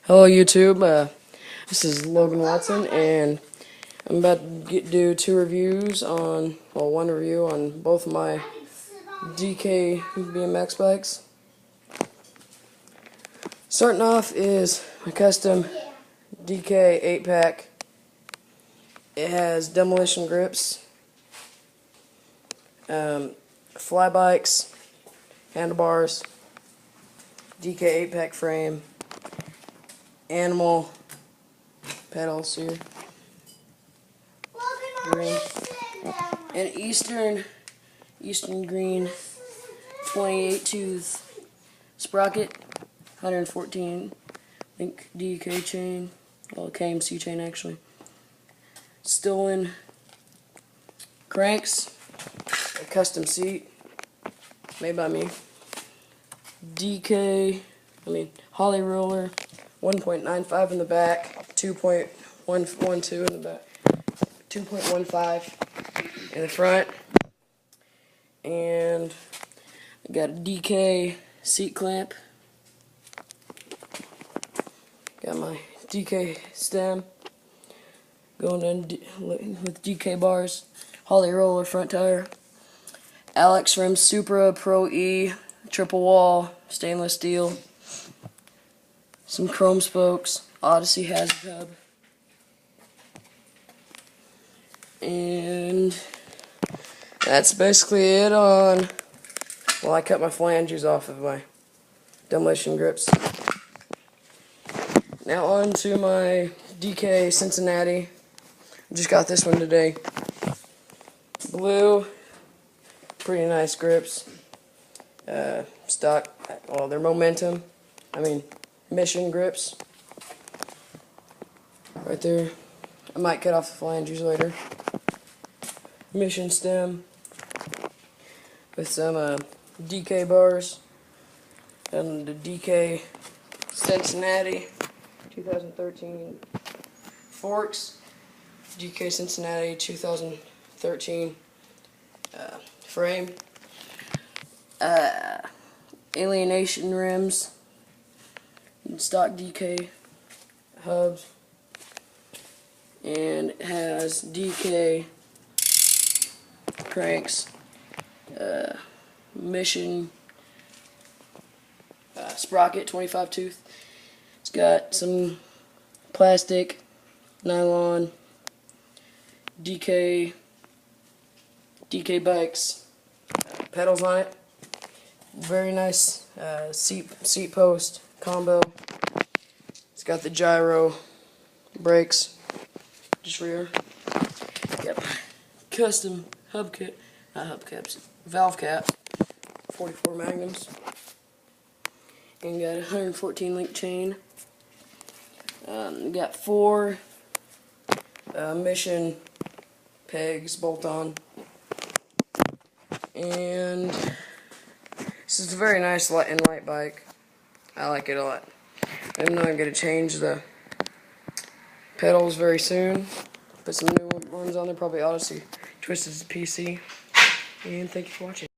Hello YouTube, this is Logan Watson, and I'm about to do one review on both of my DK BMX bikes. Starting off is my custom DK 8-pack. It has demolition grips, fly bikes, handlebars, DK 8-pack frame, animal pedals here, green, and Eastern green 28 tooth sprocket, 114 link DK chain, well, KMC chain actually, stolen cranks, a custom seat made by me, Holly roller, 1.95 in the back, 2.112 in the back, 2.15 in the front, and I got a DK seat clamp, got my DK stem going in with DK bars, Holly roller front tire, Alex Rim Supra Pro E triple wall stainless steel, some chrome spokes, Odyssey hazard hub, and that's basically it on, well, I cut my flanges off of my demolition grips. Now on to my DK Cincinnati. I just got this one today. Blue, pretty nice grips. Stock, well, they're Mission grips. Right there. I might cut off the flanges later. Mission stem with some DK bars and the DK Cincinnati 2013 forks, DK Cincinnati 2013 frame, alienation rims, stock DK hubs, and it has DK cranks, Mission sprocket 25 tooth. It's got some plastic, nylon, DK bikes, pedals on it. Very nice seat post combo. It's got the gyro brakes, just rear. Yep. Custom valve caps, 44 magnums, and got a 114 link chain. Got 4 Mission pegs bolt on, and this is a very nice light bike. I like it a lot. I know I'm going to change the pedals very soon. Put some new ones on there, probably Odyssey Twisted PC. And thank you for watching.